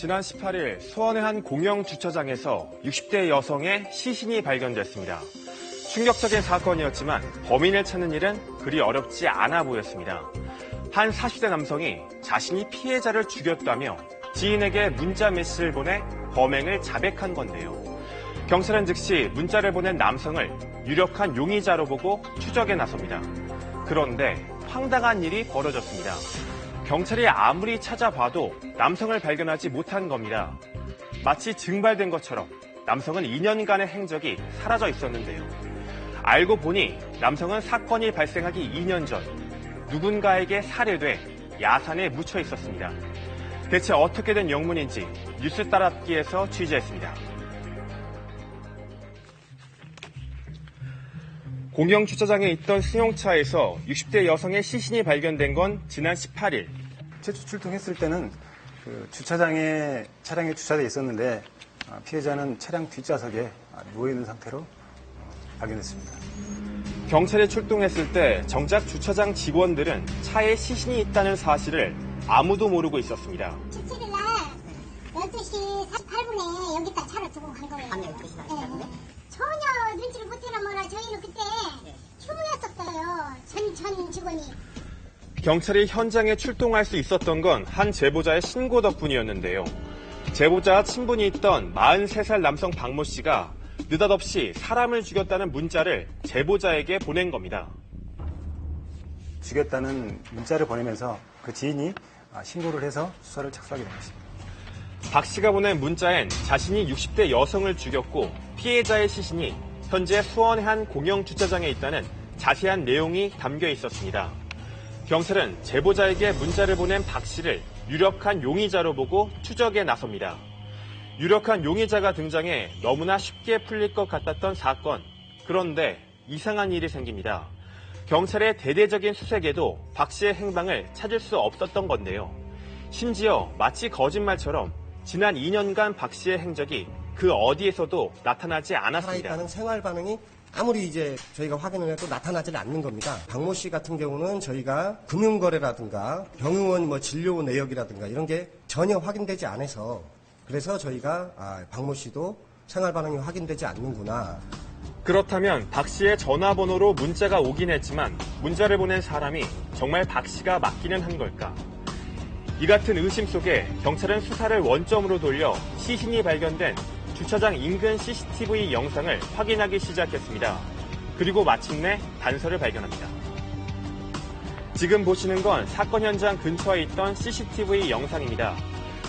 지난 18일 수원의 한 공영 주차장에서 60대 여성의 시신이 발견됐습니다. 충격적인 사건이었지만 범인을 찾는 일은 그리 어렵지 않아 보였습니다. 한 40대 남성이 자신이 피해자를 죽였다며 지인에게 문자 메시지를 보내 범행을 자백한 건데요. 경찰은 즉시 문자를 보낸 남성을 유력한 용의자로 보고 추적에 나섭니다. 그런데 황당한 일이 벌어졌습니다. 경찰이 아무리 찾아봐도 남성을 발견하지 못한 겁니다. 마치 증발된 것처럼 남성은 2년간의 행적이 사라져 있었는데요. 알고 보니 남성은 사건이 발생하기 2년 전 누군가에게 살해돼 야산에 묻혀 있었습니다. 대체 어떻게 된 영문인지 뉴스 따라잡기에서 취재했습니다. 공영 주차장에 있던 승용차에서 60대 여성의 시신이 발견된 건 지난 18일. 최초 출동했을 때는 주차장에 차량이 주차되어 있었는데 피해자는 차량 뒷좌석에 누워있는 상태로 발견됐습니다. 경찰이 출동했을 때 정작 주차장 직원들은 차에 시신이 있다는 사실을 아무도 모르고 있었습니다. 17일날 12시 48분에 여기다 차를 두고 간 거예요. 밤 12시 48분에? 네. 전혀 눈치를 못해나 뭐라 저희는 그때 휴무였었어요. 전 직원이. 경찰이 현장에 출동할 수 있었던 건 한 제보자의 신고 덕분이었는데요. 제보자 친분이 있던 43살 남성 박모 씨가 느닷없이 사람을 죽였다는 문자를 제보자에게 보낸 겁니다. 죽였다는 문자를 보내면서 그 지인이 신고를 해서 수사를 착수하게 된 것입니다. 박 씨가 보낸 문자엔 자신이 60대 여성을 죽였고 피해자의 시신이 현재 수원의 한 공영 주차장에 있다는 자세한 내용이 담겨 있었습니다. 경찰은 제보자에게 문자를 보낸 박 씨를 유력한 용의자로 보고 추적에 나섭니다. 유력한 용의자가 등장해 너무나 쉽게 풀릴 것 같았던 사건. 그런데 이상한 일이 생깁니다. 경찰의 대대적인 수색에도 박 씨의 행방을 찾을 수 없었던 건데요. 심지어 마치 거짓말처럼 지난 2년간 박 씨의 행적이 그 어디에서도 나타나지 않았습니다. 살아있다는 생활 반응이 아무리 이제 저희가 확인을 해도 나타나질 않는 겁니다. 박모 씨 같은 경우는 저희가 금융거래라든가 병원 진료 내역이라든가 이런 게 전혀 확인되지 않아서 그래서 저희가 박모 씨도 생활 반응이 확인되지 않는구나. 그렇다면 박 씨의 전화번호로 문자가 오긴 했지만 문자를 보낸 사람이 정말 박 씨가 맞기는 한 걸까? 이 같은 의심 속에 경찰은 수사를 원점으로 돌려 시신이 발견된 주차장 인근 CCTV 영상을 확인하기 시작했습니다. 그리고 마침내 단서를 발견합니다. 지금 보시는 건 사건 현장 근처에 있던 CCTV 영상입니다.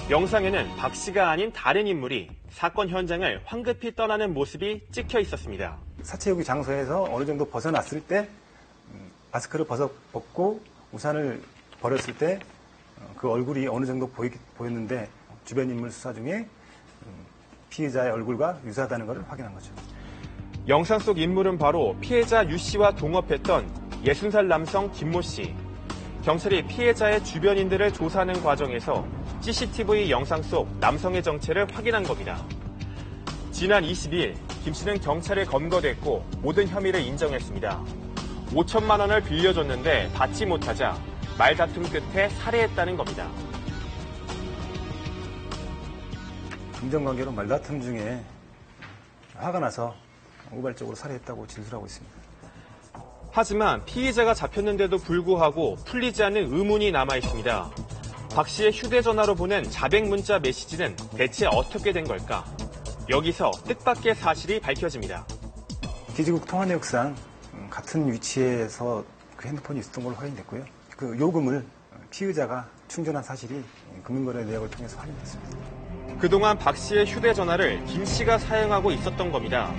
영상에는 박 씨가 아닌 다른 인물이 사건 현장을 황급히 떠나는 모습이 찍혀 있었습니다. 사체 장소에서 어느 정도 벗어났을 때 마스크를 벗고 우산을 버렸을 때 그 얼굴이 어느 정도 보였는데 주변 인물 수사 중에 피해자의 얼굴과 유사하다는 것을 확인한 거죠. 영상 속 인물은 바로 피해자 유 씨와 동업했던 60살 남성 김모 씨. 경찰이 피해자의 주변인들을 조사하는 과정에서 CCTV 영상 속 남성의 정체를 확인한 겁니다. 지난 22일 김 씨는 경찰에 검거됐고 모든 혐의를 인정했습니다. 5천만 원을 빌려줬는데 받지 못하자 말다툼 끝에 살해했다는 겁니다. 금전관계로 말다툼 중에 화가 나서 우발적으로 살해했다고 진술하고 있습니다. 하지만 피의자가 잡혔는데도 불구하고 풀리지 않는 의문이 남아 있습니다. 박 씨의 휴대전화로 보낸 자백 문자 메시지는 대체 어떻게 된 걸까? 여기서 뜻밖의 사실이 밝혀집니다. 기지국 통화 내역상 같은 위치에서 그 핸드폰이 있었던 걸로 확인됐고요. 그 요금을 피의자가 충전한 사실이 금융거래 내역을 통해서 확인됐습니다. 그동안 박 씨의 휴대전화를 김 씨가 사용하고 있었던 겁니다.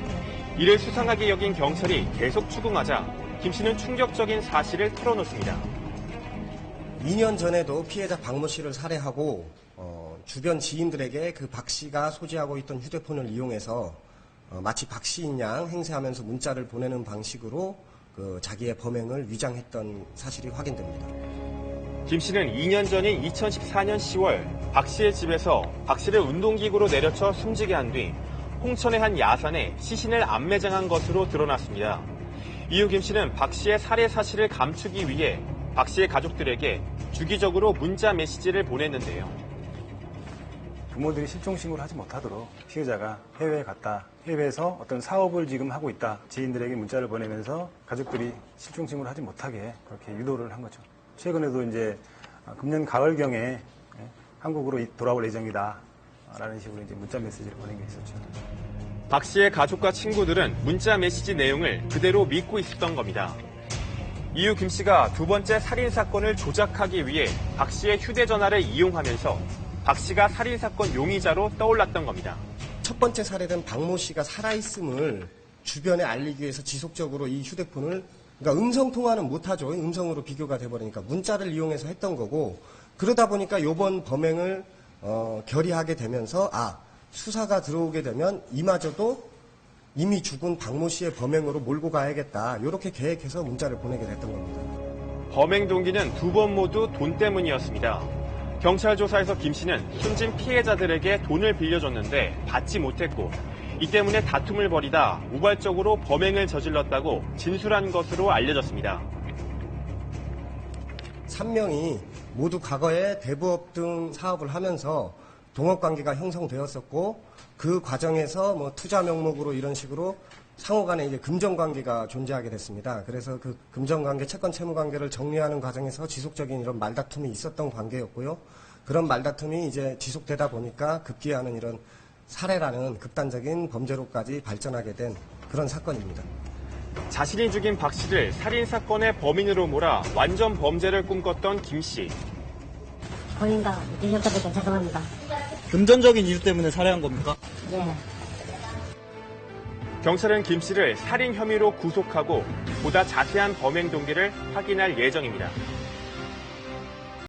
이를 수상하게 여긴 경찰이 계속 추궁하자 김 씨는 충격적인 사실을 털어놓습니다. 2년 전에도 피해자 박모 씨를 살해하고 주변 지인들에게 그 박 씨가 소지하고 있던 휴대폰을 이용해서 마치 박 씨인 양 행세하면서 문자를 보내는 방식으로 자기의 범행을 위장했던 사실이 확인됩니다. 김 씨는 2년 전인 2014년 10월 박 씨의 집에서 박 씨를 운동기구로 내려쳐 숨지게 한 뒤 홍천의 한 야산에 시신을 안매장한 것으로 드러났습니다. 이후 김 씨는 박 씨의 살해 사실을 감추기 위해 박 씨의 가족들에게 주기적으로 문자 메시지를 보냈는데요. 부모들이 실종 신고를 하지 못하도록 피해자가 해외에 갔다, 해외에서 어떤 사업을 지금 하고 있다, 지인들에게 문자를 보내면서 가족들이 실종 신고를 하지 못하게 그렇게 유도를 한 거죠. 최근에도 이제 금년 가을경에 한국으로 돌아올 예정이다 라는 식으로 이제 문자 메시지를 보낸 게 있었죠. 박 씨의 가족과 친구들은 문자 메시지 내용을 그대로 믿고 있었던 겁니다. 이후 김 씨가 두 번째 살인 사건을 조작하기 위해 박 씨의 휴대전화를 이용하면서 박 씨가 살인 사건 용의자로 떠올랐던 겁니다. 첫 번째 살해된 박모 씨가 살아있음을 주변에 알리기 위해서 지속적으로 이 휴대폰을, 그러니까 음성 통화는 못하죠. 음성으로 비교가 돼버리니까 문자를 이용해서 했던 거고, 그러다 보니까 이번 범행을 결의하게 되면서 수사가 들어오게 되면 이마저도 이미 죽은 박모 씨의 범행으로 몰고 가야겠다, 이렇게 계획해서 문자를 보내게 됐던 겁니다. 범행 동기는 두 번 모두 돈 때문이었습니다. 경찰 조사에서 김 씨는 숨진 피해자들에게 돈을 빌려줬는데 받지 못했고, 이 때문에 다툼을 벌이다 우발적으로 범행을 저질렀다고 진술한 것으로 알려졌습니다. 3명이 모두 과거에 대부업 등 사업을 하면서 동업관계가 형성되었었고, 그 과정에서 뭐 투자 명목으로 이런 식으로 상호간에 이제 금전관계가 존재하게 됐습니다. 그래서 그 금전관계, 채권 채무관계를 정리하는 과정에서 지속적인 이런 말다툼이 있었던 관계였고요. 그런 말다툼이 이제 지속되다 보니까 급기야는 이런 살해라는 극단적인 범죄로까지 발전하게 된 그런 사건입니다. 자신이 죽인 박 씨를 살인 사건의 범인으로 몰아 완전 범죄를 꿈꿨던 김 씨. 본인과 늦었다니까 죄송합니다. 금전적인 이유 때문에 살해한 겁니까? 예. 경찰은 김 씨를 살인 혐의로 구속하고 보다 자세한 범행 동기를 확인할 예정입니다.